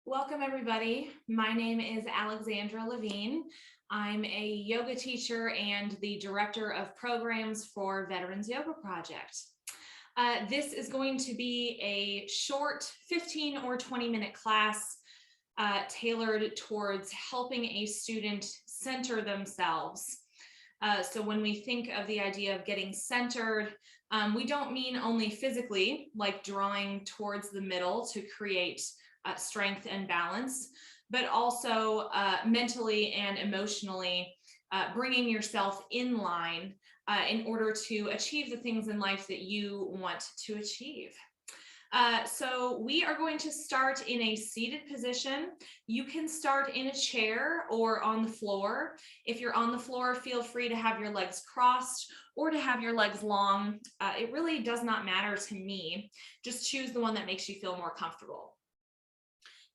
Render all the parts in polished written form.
Welcome everybody. My name is Alexandra Levine. I'm a yoga teacher and the director of programs for Veterans Yoga Project. This is going to be a short 15 or 20-minute class tailored towards helping a student center themselves. So when we think of the idea of getting centered, we don't mean only physically, like drawing towards the middle to create strength and balance, but also mentally and emotionally bringing yourself in line in order to achieve the things in life that you want to achieve. So we are going to start in a seated position. You can start in a chair or on the floor. If you're on the floor, feel free to have your legs crossed or to have your legs long. It really does not matter to me. Just choose the one that makes you feel more comfortable.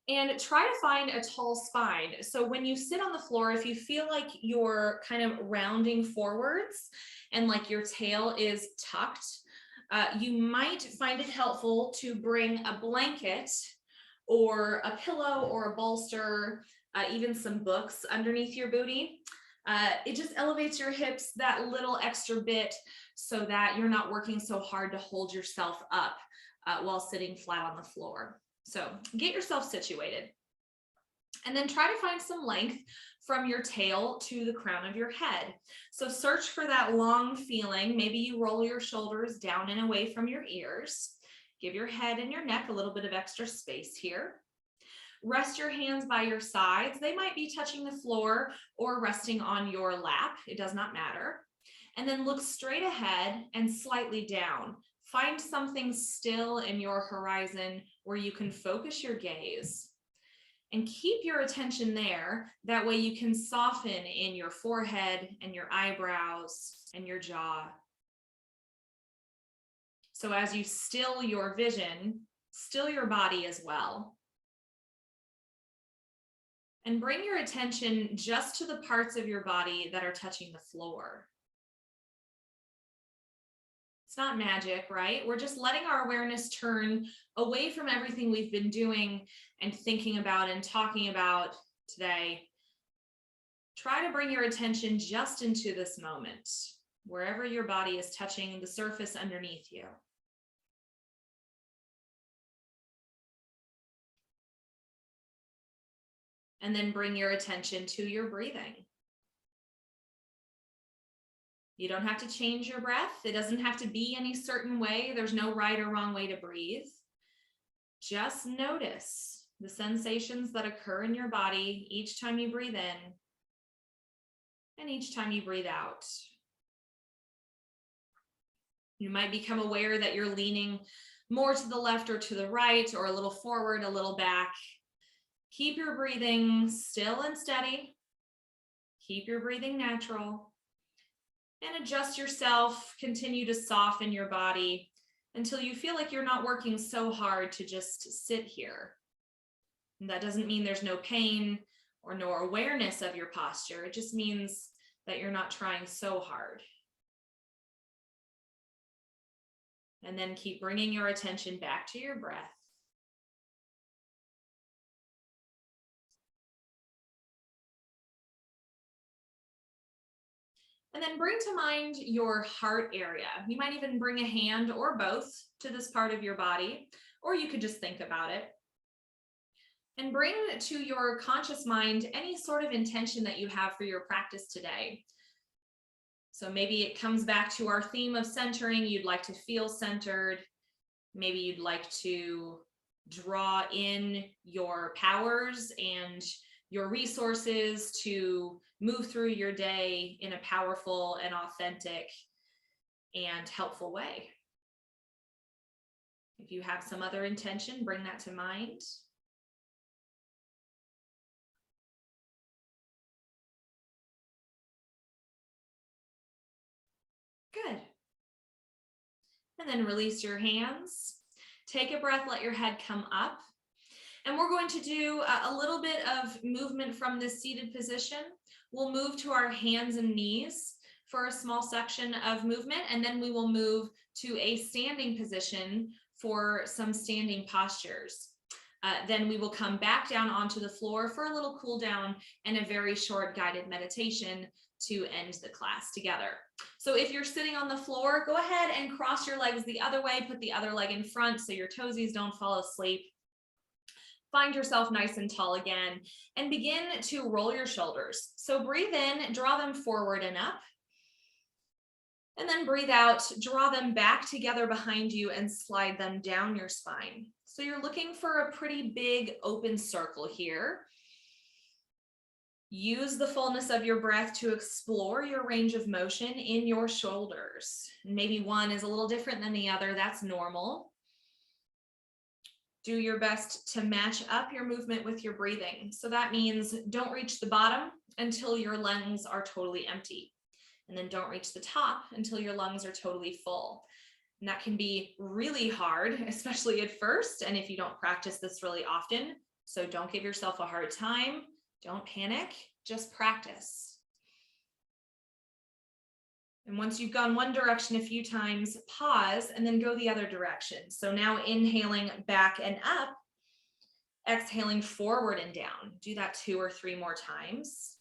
And try to find a tall spine. So when you sit on the floor, if you feel like you're kind of rounding forwards and like your tail is tucked, you might find it helpful to bring a blanket or a pillow or a bolster, even some books underneath your booty. It just elevates your hips that little extra bit so that you're not working so hard to hold yourself up while sitting flat on the floor. So get yourself situated and then try to find some length from your tail to the crown of your head. So search for that long feeling. Maybe you roll your shoulders down and away from your ears. Give your head and your neck a little bit of extra space here. Rest your hands by your sides. They might be touching the floor or resting on your lap. It does not matter. And then look straight ahead and slightly down. Find something still in your horizon where you can focus your gaze and keep your attention there. That way you can soften in your forehead and your eyebrows and your jaw. So as you still your vision, still your body as well. And bring your attention just to the parts of your body that are touching the floor. It's not magic, right? We're just letting our awareness turn away from everything we've been doing and thinking about and talking about today. Try to bring your attention just into this moment, wherever your body is touching the surface underneath you. And then bring your attention to your breathing. You don't have to change your breath. It doesn't have to be any certain way. There's no right or wrong way to breathe. Just notice the sensations that occur in your body each time you breathe in and each time you breathe out. You might become aware that you're leaning more to the left or to the right, or a little forward, a little back. Keep your breathing still and steady. Keep your breathing natural. And adjust yourself, continue to soften your body until you feel like you're not working so hard to just sit here. And that doesn't mean there's no pain or no awareness of your posture. It just means that you're not trying so hard. And then keep bringing your attention back to your breath. And then bring to mind your heart area. You might even bring a hand or both to this part of your body, or you could just think about it. And bring to your conscious mind any sort of intention that you have for your practice today. So maybe it comes back to our theme of centering. You'd like to feel centered. Maybe you'd like to draw in your powers and your resources to move through your day in a powerful and authentic and helpful way. If you have some other intention, bring that to mind. Good. And then release your hands. Take a breath, let your head come up. And we're going to do a little bit of movement from this seated position. We'll move to our hands and knees for a small section of movement, and then we will move to a standing position for some standing postures. Then we will come back down onto the floor for a little cool down and a very short guided meditation to end the class together. So if you're sitting on the floor, go ahead and cross your legs the other way, put the other leg in front so your toesies don't fall asleep. Find yourself nice and tall again and begin to roll your shoulders. So breathe in, draw them forward and up. And then breathe out, draw them back together behind you and slide them down your spine. So you're looking for a pretty big open circle here. Use the fullness of your breath to explore your range of motion in your shoulders. Maybe one is a little different than the other, that's normal. Do your best to match up your movement with your breathing. So that means don't reach the bottom until your lungs are totally empty. And then don't reach the top until your lungs are totally full. And that can be really hard, especially at first, and if you don't practice this really often. So don't give yourself a hard time. Don't panic, just practice. And once you've gone one direction a few times, pause and then go the other direction. So now inhaling back and up, exhaling forward and down. Do that 2 or 3 more times.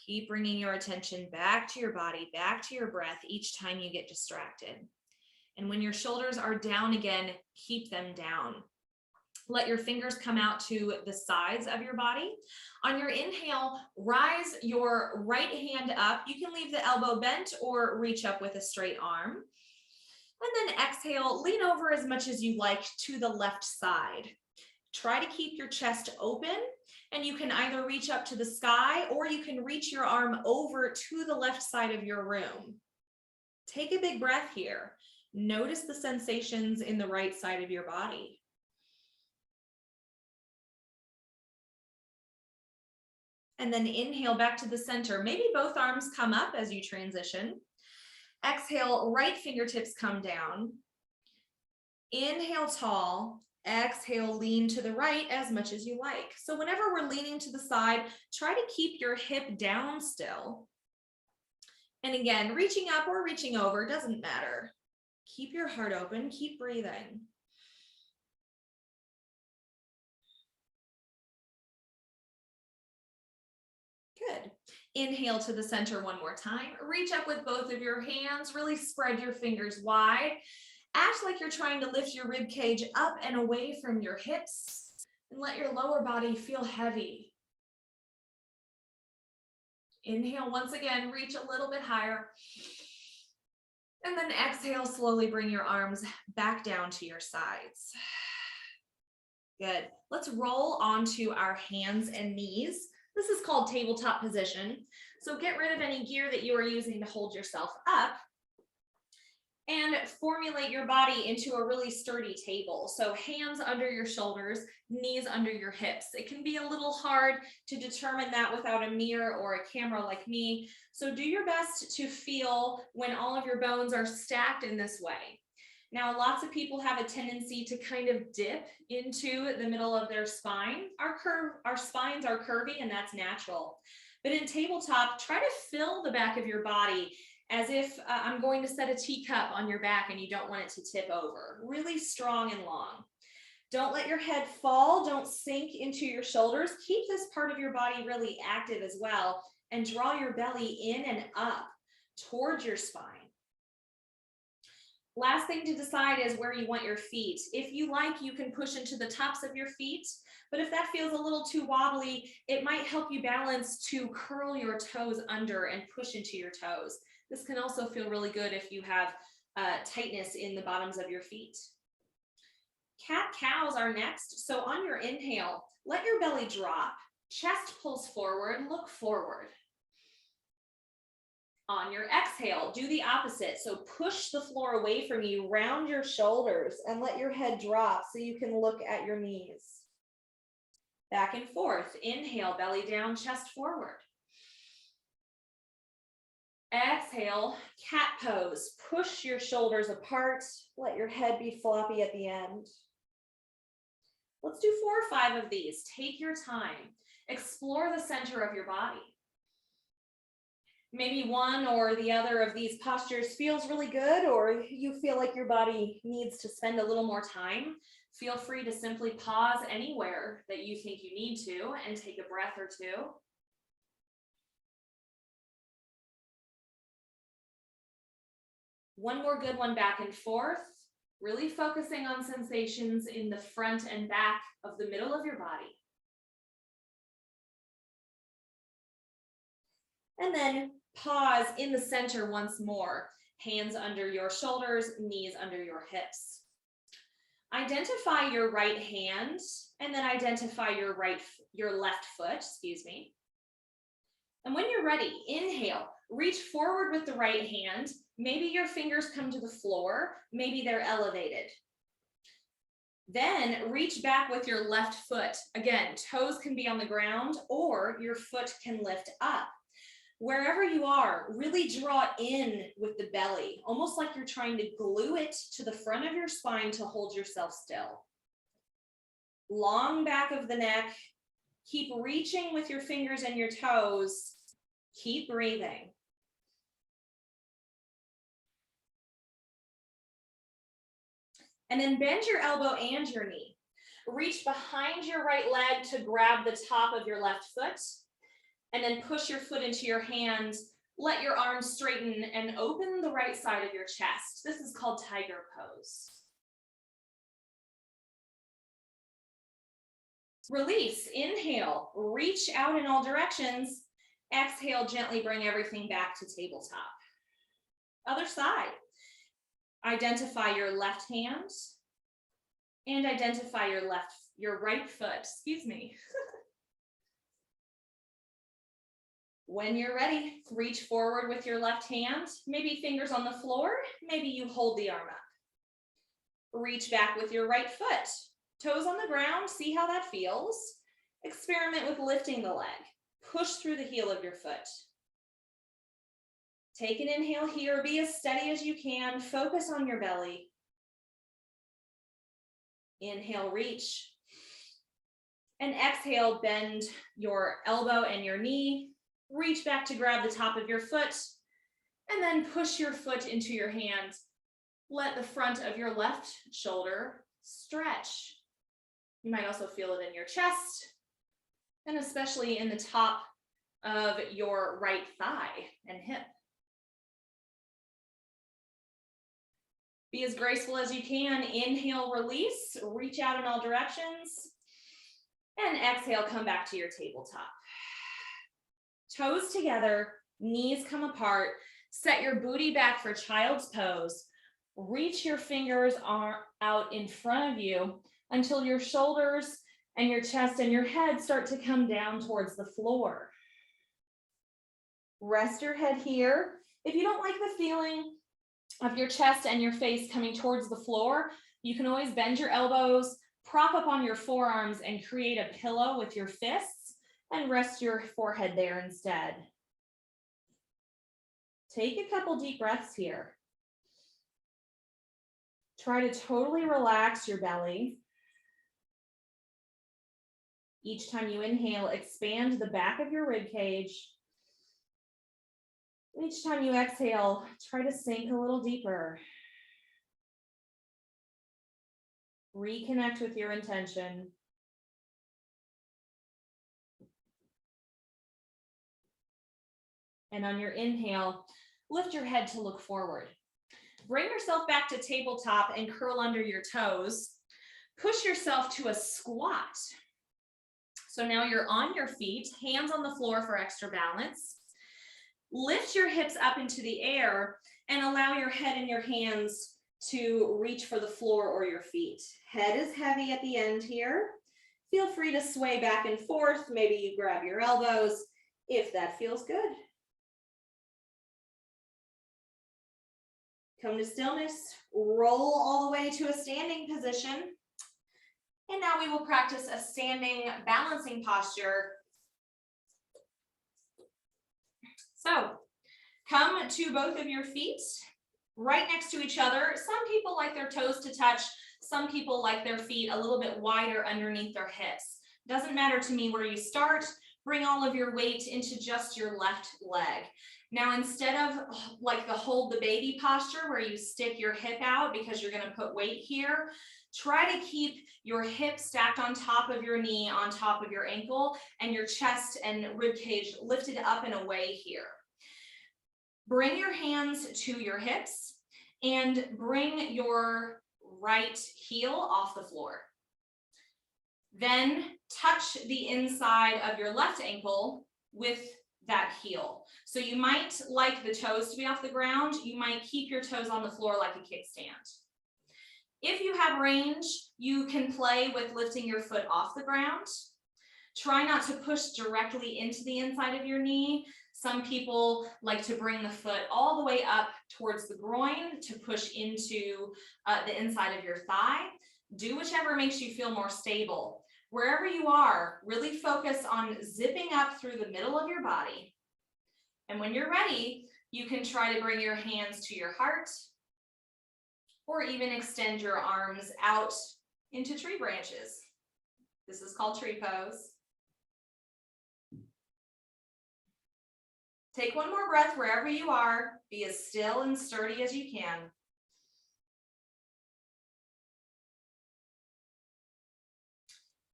Keep bringing your attention back to your body, back to your breath each time you get distracted. And when your shoulders are down again, keep them down. Let your fingers come out to the sides of your body. On your inhale, rise your right hand up. You can leave the elbow bent or reach up with a straight arm. And then exhale, lean over as much as you like to the left side. Try to keep your chest open, and you can either reach up to the sky or you can reach your arm over to the left side of your room. Take a big breath here. Notice the sensations in the right side of your body. And then inhale back to the center. Maybe both arms come up as you transition. Exhale, right fingertips come down. Inhale tall. Exhale, lean to the right as much as you like. So whenever we're leaning to the side, try to keep your hip down still. And again, reaching up or reaching over doesn't matter. Keep your heart open, keep breathing. Good. Inhale to the center one more time. Reach up with both of your hands, really spread your fingers wide. Act like you're trying to lift your rib cage up and away from your hips and let your lower body feel heavy. Inhale once again, reach a little bit higher. And then exhale, slowly bring your arms back down to your sides. Good. Let's roll onto our hands and knees. This is called tabletop position. So get rid of any gear that you are using to hold yourself up and formulate your body into a really sturdy table. So hands under your shoulders, knees under your hips. It can be a little hard to determine that without a mirror or a camera like me. So do your best to feel when all of your bones are stacked in this way. Now, lots of people have a tendency to kind of dip into the middle of their spine. Our spines are curvy and that's natural. But in tabletop, try to fill the back of your body as if I'm going to set a teacup on your back and you don't want it to tip over. Really strong and long. Don't let your head fall. Don't sink into your shoulders. Keep this part of your body really active as well and draw your belly in and up towards your spine. Last thing to decide is where you want your feet. If you like, you can push into the tops of your feet, but if that feels a little too wobbly, it might help you balance to curl your toes under and push into your toes. This can also feel really good if you have tightness in the bottoms of your feet. Cat-cows are next. So on your inhale, let your belly drop, chest pulls forward, look forward. On your exhale, do the opposite. So push the floor away from you, round your shoulders, and let your head drop so you can look at your knees. Back and forth. Inhale, belly down, chest forward. Exhale, cat pose. Push your shoulders apart. Let your head be floppy at the end. Let's do 4 or 5 of these. Take your time. Explore the center of your body. Maybe one or the other of these postures feels really good, or you feel like your body needs to spend a little more time. Feel free to simply pause anywhere that you think you need to and take a breath or two. One more good one back and forth, really focusing on sensations in the front and back of the middle of your body. And then pause in the center once more, hands under your shoulders, knees under your hips. Identify your right hand and then identify your left foot, excuse me. And when you're ready, inhale, reach forward with the right hand. Maybe your fingers come to the floor, maybe they're elevated. Then reach back with your left foot. Again, toes can be on the ground or your foot can lift up. Wherever you are, really draw in with the belly, almost like you're trying to glue it to the front of your spine to hold yourself still. Long back of the neck. Keep reaching with your fingers and your toes. Keep breathing. And then bend your elbow and your knee. Reach behind your right leg to grab the top of your left foot. And then push your foot into your hand, let your arms straighten and open the right side of your chest. This is called tiger pose. Release, inhale, reach out in all directions. Exhale, gently bring everything back to tabletop. Other side. Identify your left hand and identify your right foot, excuse me. When you're ready, reach forward with your left hand, maybe fingers on the floor, maybe you hold the arm up. Reach back with your right foot, toes on the ground, see how that feels. Experiment with lifting the leg, push through the heel of your foot. Take an inhale here, be as steady as you can, focus on your belly. Inhale, reach. And exhale, bend your elbow and your knee. Reach back to grab the top of your foot, and then push your foot into your hand. Let the front of your left shoulder stretch. You might also feel it in your chest, and especially in the top of your right thigh and hip. Be as graceful as you can. Inhale, release, reach out in all directions, and exhale, come back to your tabletop. Toes together, knees come apart. Set your booty back for child's pose. Reach your fingers out in front of you until your shoulders and your chest and your head start to come down towards the floor. Rest your head here. If you don't like the feeling of your chest and your face coming towards the floor, you can always bend your elbows, prop up on your forearms, and create a pillow with your fists. And rest your forehead there instead. Take a couple deep breaths here. Try to totally relax your belly. Each time you inhale, expand the back of your rib cage. Each time you exhale, try to sink a little deeper. Reconnect with your intention. And on your inhale, lift your head to look forward. Bring yourself back to tabletop and curl under your toes. Push yourself to a squat. So now you're on your feet, hands on the floor for extra balance. Lift your hips up into the air and allow your head and your hands to reach for the floor or your feet. Head is heavy at the end here. Feel free to sway back and forth. Maybe you grab your elbows if that feels good. Come to stillness, roll all the way to a standing position. And now we will practice a standing balancing posture. So come to both of your feet right next to each other. Some people like their toes to touch. Some people like their feet a little bit wider underneath their hips. Doesn't matter to me where you start. Bring all of your weight into just your left leg. Now, instead of like the hold the baby posture where you stick your hip out because you're going to put weight here, try to keep your hip stacked on top of your knee, on top of your ankle, and your chest and rib cage lifted up and away here. Bring your hands to your hips and bring your right heel off the floor. Then touch the inside of your left ankle with that heel. So you might like the toes to be off the ground. You might keep your toes on the floor like a kickstand. If you have range, you can play with lifting your foot off the ground. Try not to push directly into the inside of your knee. Some people like to bring the foot all the way up towards the groin to push into the inside of your thigh. Do whichever makes you feel more stable. Wherever you are, really focus on zipping up through the middle of your body. And when you're ready, you can try to bring your hands to your heart or even extend your arms out into tree branches. This is called tree pose. Take one more breath wherever you are. Be as still and sturdy as you can.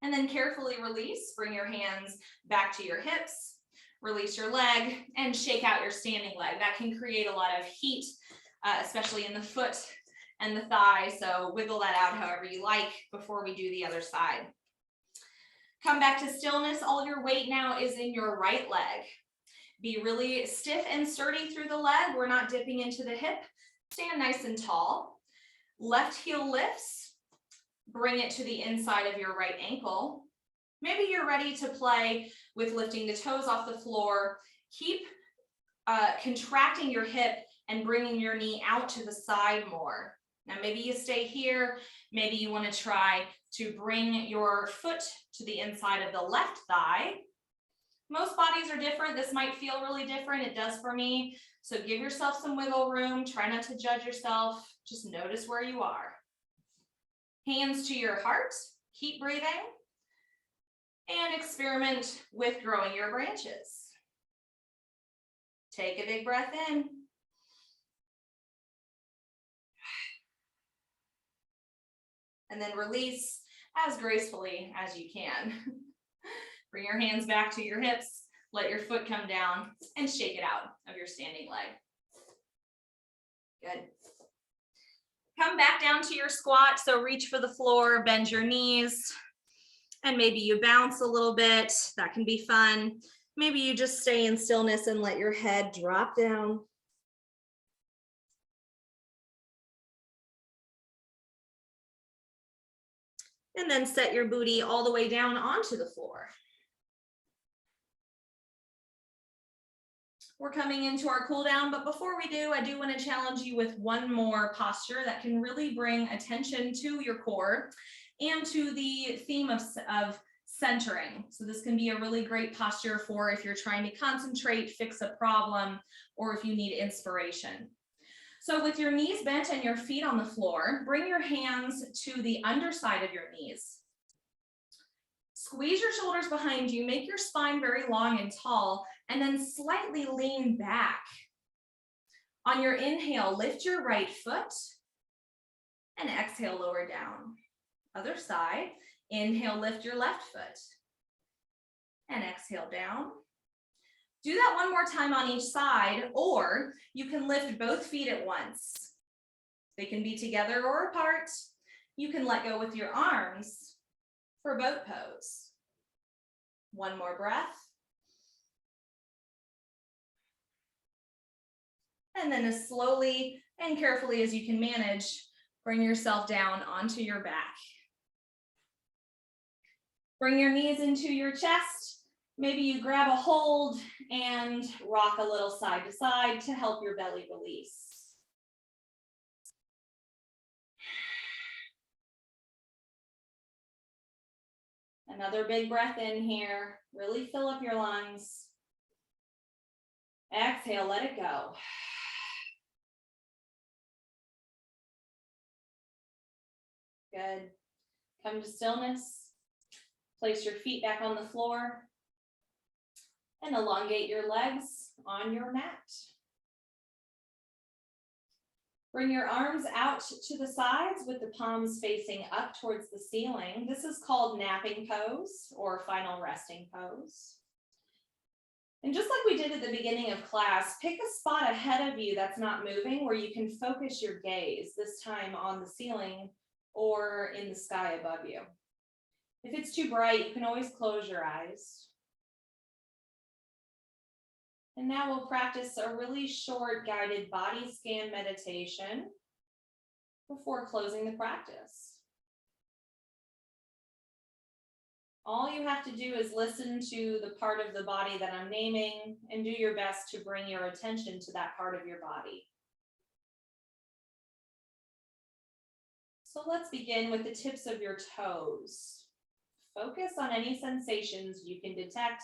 And then carefully release. Bring your hands back to your hips. Release your leg and shake out your standing leg. That can create a lot of heat, especially in the foot and the thigh. So wiggle that out however you like before we do the other side. Come back to stillness. All of your weight now is in your right leg. Be really stiff and sturdy through the leg. We're not dipping into the hip. Stand nice and tall. Left heel lifts. Bring it to the inside of your right ankle. Maybe you're ready to play with lifting the toes off the floor. Keep contracting your hip and bringing your knee out to the side more. Now, maybe you stay here. Maybe you want to try to bring your foot to the inside of the left thigh. Most bodies are different. This might feel really different. It does for me. So give yourself some wiggle room. Try not to judge yourself. Just notice where you are. Hands to your heart. Keep breathing. And experiment with growing your branches. Take a big breath in. And then release as gracefully as you can. Bring your hands back to your hips, let your foot come down, and shake it out of your standing leg. Good. Come back down to your squat, so reach for the floor, bend your knees, and maybe you bounce a little bit. That can be fun. Maybe you just stay in stillness and let your head drop down. And then set your booty all the way down onto the floor. We're coming into our cool down, but before we do, I do want to challenge you with one more posture that can really bring attention to your core and to the theme of centering. So this can be a really great posture for if you're trying to concentrate, fix a problem, or if you need inspiration. So with your knees bent and your feet on the floor, bring your hands to the underside of your knees. Squeeze your shoulders behind you, make your spine very long and tall, and then slightly lean back. On your inhale, lift your right foot, and exhale, lower down. Other side, inhale, lift your left foot, and exhale down. Do that one more time on each side, or you can lift both feet at once. They can be together or apart. You can let go with your arms for boat pose. One more breath. And then as slowly and carefully as you can manage, bring yourself down onto your back. Bring your knees into your chest. Maybe you grab a hold and rock a little side to side to help your belly release. Another big breath in here. Really fill up your lungs. Exhale, let it go. Good. Come to stillness. Place your feet back on the floor and elongate your legs on your mat. Bring your arms out to the sides with the palms facing up towards the ceiling. This is called napping pose or final resting pose. And just like we did at the beginning of class, pick a spot ahead of you that's not moving where you can focus your gaze, this time on the ceiling or in the sky above you. If it's too bright, you can always close your eyes. And now we'll practice a really short guided body scan meditation before closing the practice. All you have to do is listen to the part of the body that I'm naming and do your best to bring your attention to that part of your body. So let's begin with the tips of your toes. Focus on any sensations you can detect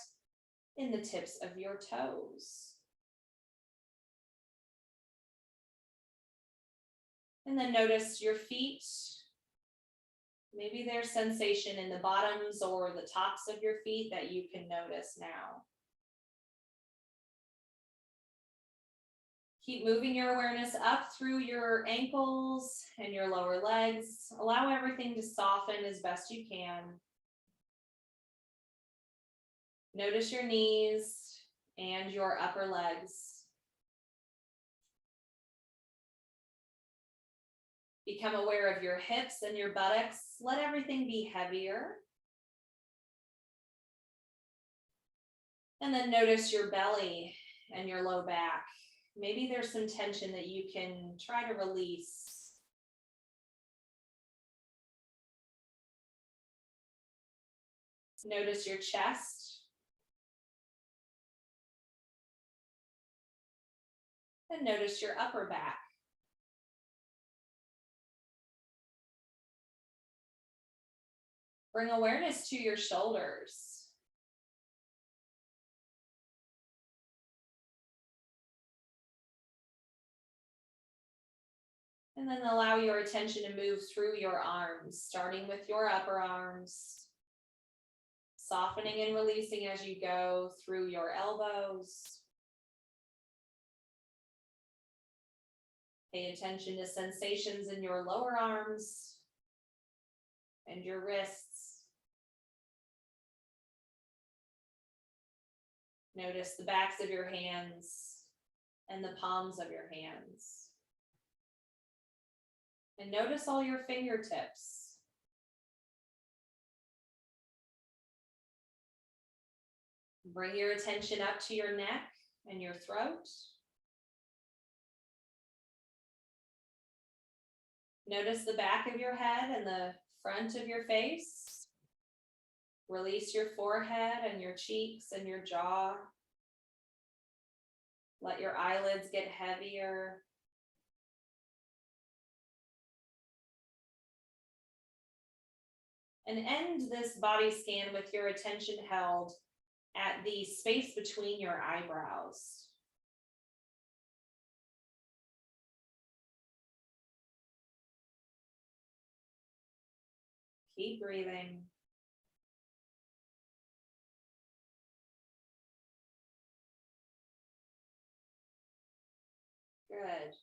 in the tips of your toes. And then notice your feet. Maybe there's sensation in the bottoms or the tops of your feet that you can notice now. Keep moving your awareness up through your ankles and your lower legs. Allow everything to soften as best you can. Notice your knees and your upper legs. Become aware of your hips and your buttocks. Let everything be heavier. And then notice your belly and your low back. Maybe there's some tension that you can try to release. Notice your chest. And notice your upper back. Bring awareness to your shoulders. And then allow your attention to move through your arms, starting with your upper arms, softening and releasing as you go through your elbows. Pay attention to sensations in your lower arms and your wrists. Notice the backs of your hands and the palms of your hands. And notice all your fingertips. Bring your attention up to your neck and your throat. Notice the back of your head and the front of your face. Release your forehead and your cheeks and your jaw. Let your eyelids get heavier. And end this body scan with your attention held at the space between your eyebrows. Keep breathing. Good.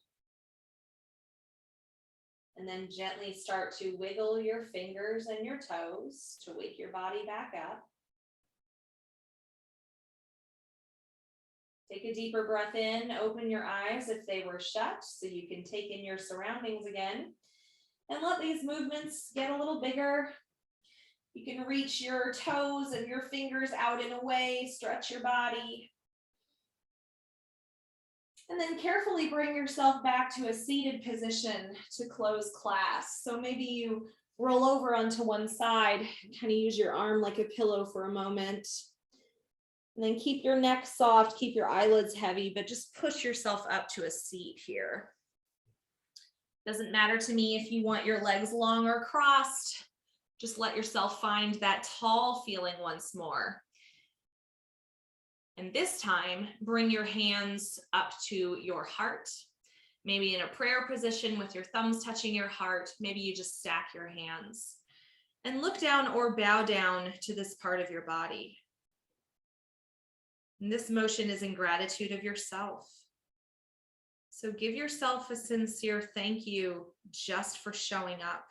And then gently start to wiggle your fingers and your toes to wake your body back up. Take a deeper breath in, open your eyes if they were shut so you can take in your surroundings again. And let these movements get a little bigger. You can reach your toes and your fingers out in a way, stretch your body. And then carefully bring yourself back to a seated position to close class. So maybe you roll over onto one side, kind of use your arm like a pillow for a moment. And then keep your neck soft, keep your eyelids heavy, but just push yourself up to a seat here. Doesn't matter to me if you want your legs long or crossed. Just let yourself find that tall feeling once more. And this time, bring your hands up to your heart maybe in a prayer position with your thumbs touching your heart. Maybe you just stack your hands and look down or bow down to this part of your body. And this motion is in gratitude of yourself. So give yourself a sincere thank you just for showing up.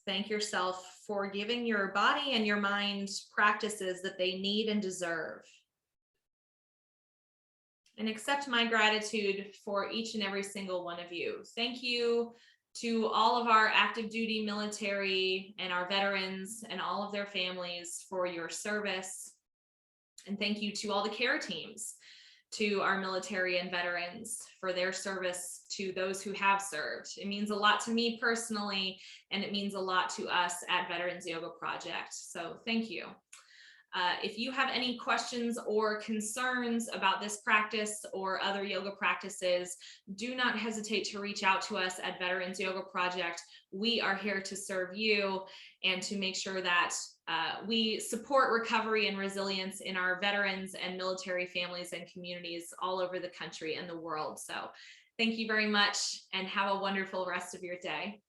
Thank yourself for giving your body and your mind practices that they need and deserve. And accept my gratitude for each and every single one of you. Thank you to all of our active duty military and our veterans and all of their families for your service. And thank you to all the care teams, to our military and veterans for their service to those who have served. It means a lot to me personally, and it means a lot to us at Veterans Yoga Project. So thank you. If you have any questions or concerns about this practice or other yoga practices, do not hesitate to reach out to us at Veterans Yoga Project. We are here to serve you and to make sure that we support recovery and resilience in our veterans and military families and communities all over the country and the world. So thank you very much and have a wonderful rest of your day.